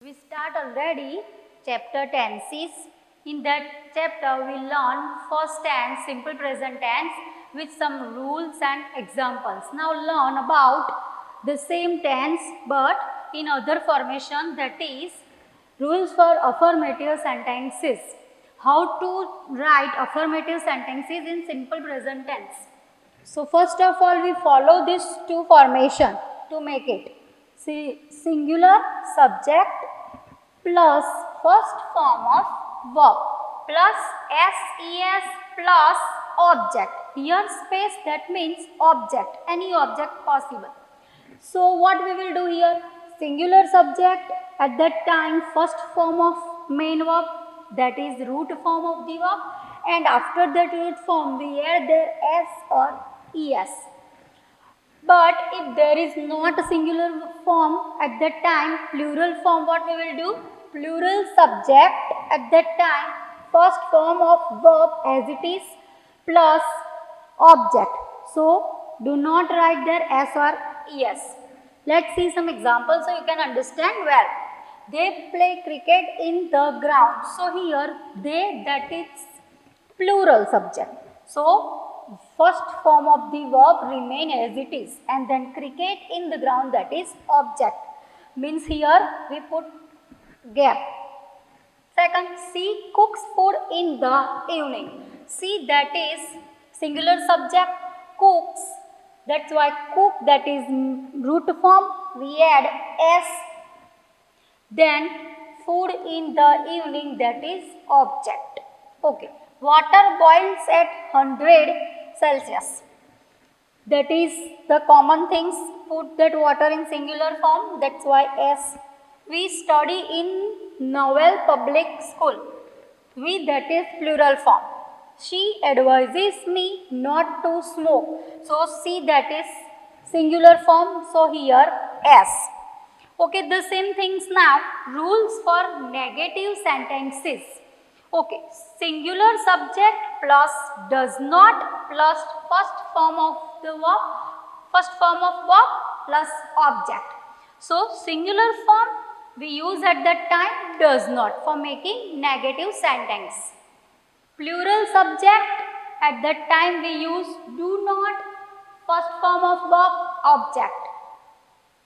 We start already chapter tenses. In that chapter we learn first tense, simple present tense with some rules and examples. Now learn about the same tense but in other formation, that is rules for affirmative sentences. How to write affirmative sentences in simple present tense. So first of all we follow these two formation to make it. See, singular subject plus first form of verb plus ses plus object. Here space, that means object, any object possible. So what we will do here? Singular subject, at that time first form of main verb, that is root form of the verb, and after that root form we add their s or es. But if there is not a singular form at that time, plural form, what we will do? Plural subject at that time, first form of verb as it is plus object. So do not write there s or es. Let's see some examples so you can understand well. They play cricket in the ground. So here they, that is plural subject. So first form of the verb remain as it is, and then cricket in the ground, that is object. Means here we put gap. Second, she cooks food in the evening. She, that is singular subject, cooks, that's why cook, that is root form, we add s. Then food in the evening, that is object. Okay. Water boils at 100 Celsius. That is the common things, put that water in singular form, that's why s. We study in Novel Public School. We, that is plural form. She advises me not to smoke. So she, that is singular form, so here s. Okay, the same things now, rules for negative sentences. Okay, singular subject plus does not plus first form of the verb, first form of verb plus object. So singular form we use at that time does not for making negative sentence. Plural subject at that time we use do not, first form of verb, object.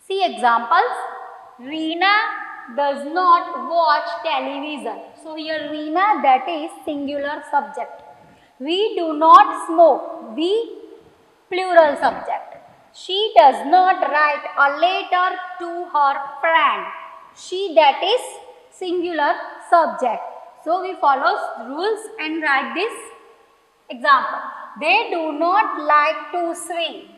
See examples. Reena does not watch television. So here Reena, that is singular subject. We do not smoke. We, plural subject. She does not write a letter to her friend. She, that is singular subject. So we follow rules and write this example. They do not like to swim.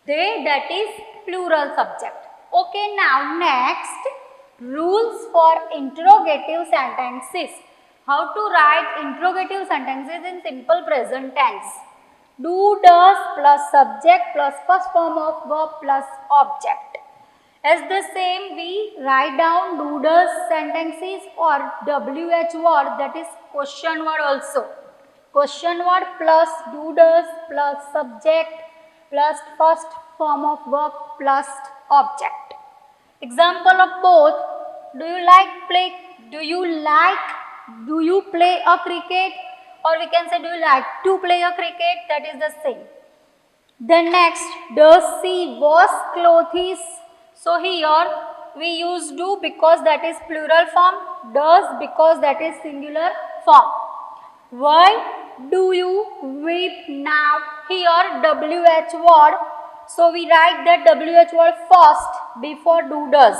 They, that is plural subject. Okay, now next, rules for interrogative sentences. How to write interrogative sentences in simple present tense. Do, does plus subject plus first form of verb plus object. As the same, we write down do, does sentences or WH word, that is question word also. Question word plus do, does plus subject plus first form of verb plus object. Example of both. Do you play a cricket, or we can say do you like to play a cricket, that is the same. Then next, does she wash clothes? So here we use do because that is plural form, does because that is singular form. Why do you weep now? Here WH word. So we write that WH word first before do, does.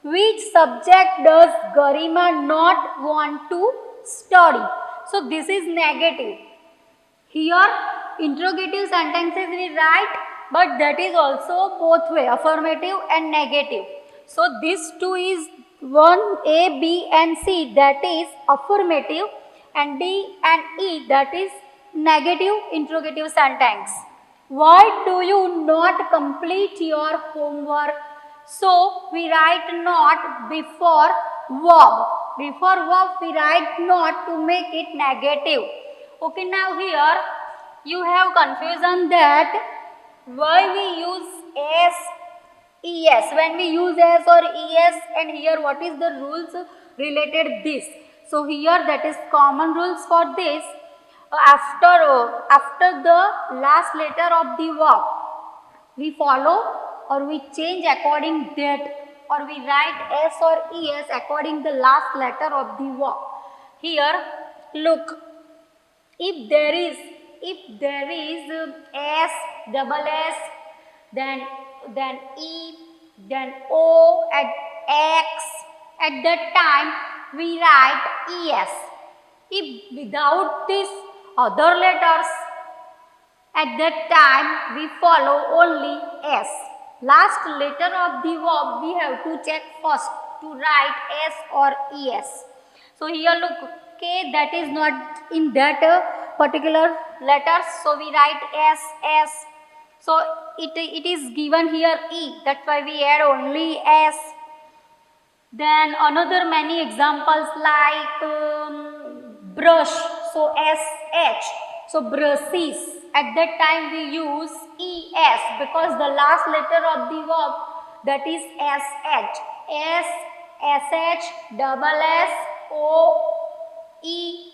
Which subject does Garima not want to study? So this is negative. Here interrogative sentences we write, but that is also both way, affirmative and negative. So this two is 1, A, B and C, that is affirmative, and D and E, that is negative interrogative sentence. Why do you not complete your homework? So we write not before verb. Before verb we write not to make it negative. Okay, now here you have confusion that why we use s es, when we use s or es, and here what is the rules related this. So here that is common rules for this. After the last letter of the verb, we follow or we change according that, or we write s or es according the last letter of the verb. Here look, if there is s, double s, then e, then o, and x, at that time we write es. If without these other letters, at that time we follow only s. Last letter of the verb we have to check first to write s or es. So here look, k, that is not in that particular letters, so we write s. So it is given here e, that's why we add only s. Then another many examples like brush, so sh. So brushes, at that time we use es because the last letter of the verb, that is sh. sh, double s, o, e,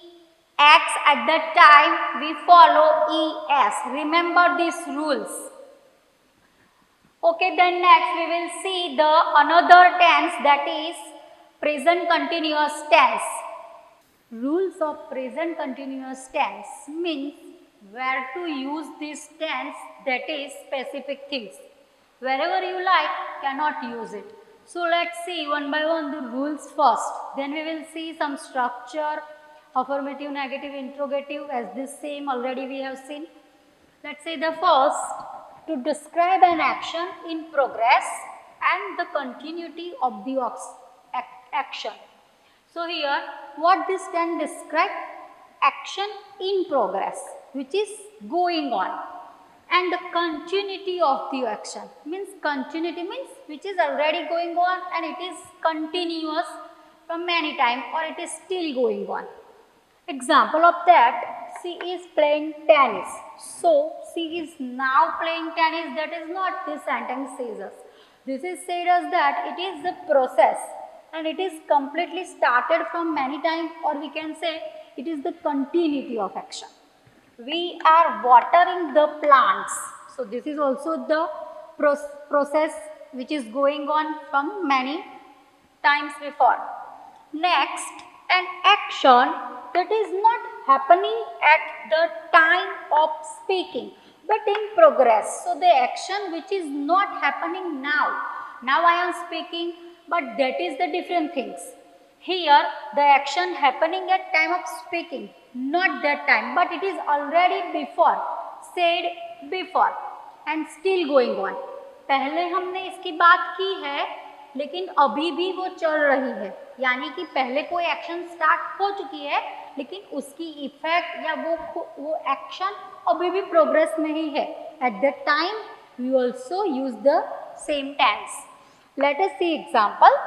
x, at that time we follow es. Remember these rules. Okay, then next we will see the another tense, that is present continuous tense. Rules of present continuous tense means where to use this tense, that is specific things. Wherever you like, cannot use it. So let's see one by one the rules first. Then we will see some structure, affirmative, negative, interrogative, as this same already we have seen. Let's say the first, to describe an action in progress and the continuity of the action. So here what this can describe? Action in progress, which is going on, and the continuity of the action means, continuity means which is already going on and it is continuous from many time, or it is still going on. Example of that, she is playing tennis. So she is now playing tennis. That is not this sentence says us. This is said as that it is the process and it is completely started from many times, or we can say it is the continuity of action. We are watering the plants. So this is also the process which is going on from many times before. Next, an action that is not happening at the time of speaking but in progress. So the action which is not happening now. Now I am speaking, but that is the different things. Here the action happening at time of speaking, not that time, but it is already before, said before and still going on. पहले हमने इसकी बात की है लेकिन अभी भी वो चल रही है, यानी कि पहले कोई एक्शन स्टार्ट हो चुकी है लेकिन उसकी इफेक्ट या वो एक्शन अभी भी प्रोग्रेस में ही है. At that time we also use the same tense. Let us see example.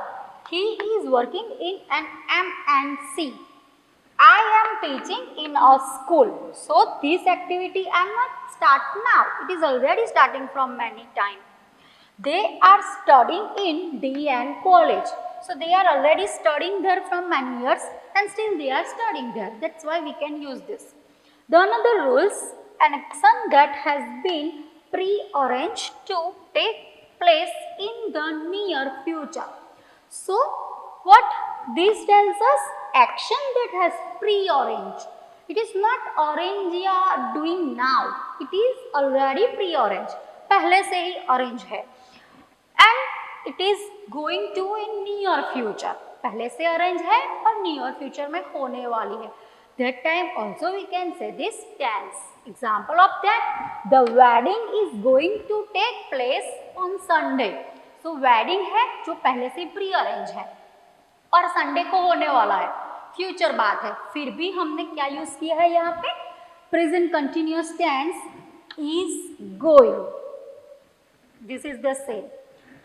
He is working in an MNC. I am teaching in a school. So this activity I am not start now. It is already starting from many time. They are studying in DN college. So they are already studying there from many years and still they are studying there. That's why we can use this. The another rules, an action that has been pre-arranged to take place in the near future. So what this tells us? Action that has pre-arranged. It is not arranged या doing now. It is already pre-arranged. पहले से ही arrange है. And it is going to in near future. पहले से arrange है और near future में होने वाली है. That time also we can say this tense. Example of that, the wedding is going to take place on Sunday. So wedding है जो पहले से pre-arrange है और संडे को होने वाला है, फ्यूचर बात है. फिर भी हमने क्या यूज किया है यहाँ पे? Present continuous tense, is going. This is the same.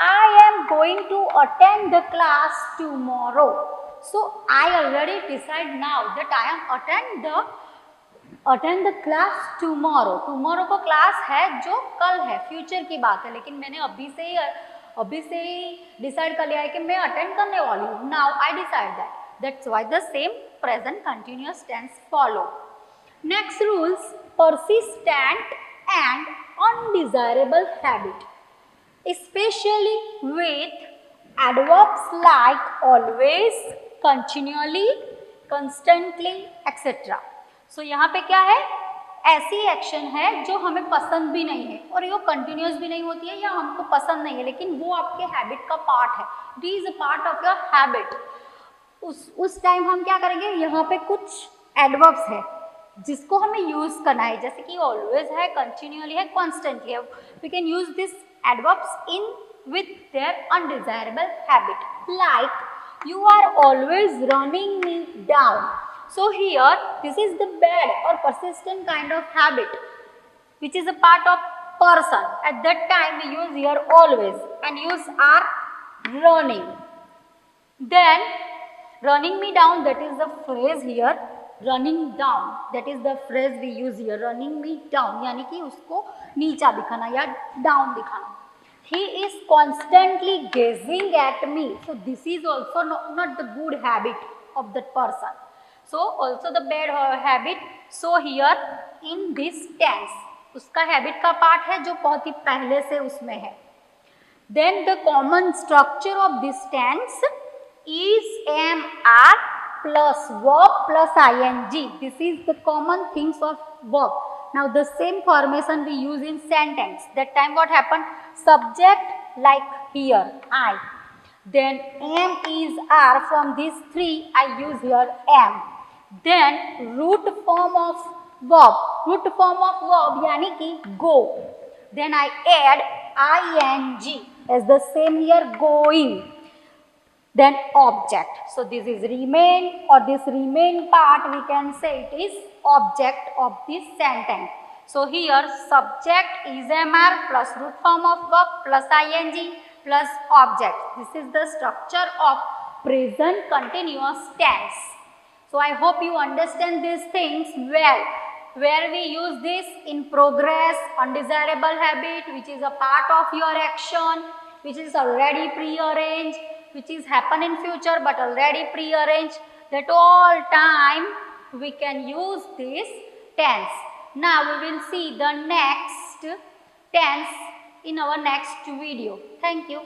I am going to attend the class tomorrow. So I already decide now that I am attend the class tomorrow. Tomorrow को class है जो कल है, future की बात है, लेकिन मैंने अभी से ही अभी से ही डिसाइड कर लिया है कि मैं अटेंड करने वाली हूँ, now I decide that's why the same present continuous tense follow. Next rules, persistent and undesirable habit, especially with adverbs like always, continually, constantly, etc. सो यहाँ पे क्या है, ऐसी एक्शन है जो हमें पसंद भी नहीं है और ये कंटिन्यूस भी नहीं होती है या हमको पसंद नहीं है, लेकिन वो आपके हैबिट का पार्ट है. It is a part of your habit. उस टाइम हम क्या करेंगे, यहाँ पे कुछ एडवर्ब्स है जिसको हमें यूज करना है, जैसे कि ऑलवेज है, कंटिन्यूअली है, कॉन्स्टेंटली है. We can use this adverbs in with their undesirable habit, like you are always running me down. So here this is the bad or persistent kind of habit which is a part of person. At that time we use here always and use are running. Then running me down, that is the phrase here, running down, that is the phrase we use here, running me down, यानी कि उसको नीचा दिखाना या down दिखाना. He is constantly gazing at me. So this is also not the good habit of that person. So also the bad habit. So here in this tense, उसका habit का part है जो बहुत ही पहले से उसमें है. Then the common structure of this tense is am, are plus verb plus ing. This is the common things of verb. Now the same formation we use in sentence. That time what happened? Subject like here, I. Then am, is, are, from these three I use here am. Then root form of verb. Root form of verb यानी कि go. Then I add ing as the same here, going. Then object. So this is remain, or this remain part we can say it is object of this sentence. So here subject is MR plus root form of verb plus ing plus object. This is the structure of present continuous tense. So I hope you understand these things well, where we use this in progress, undesirable habit, which is a part of your action, which is already prearranged, which is happen in future but already prearranged, that all time we can use this tense. Now we will see the next tense in our next video. Thank you.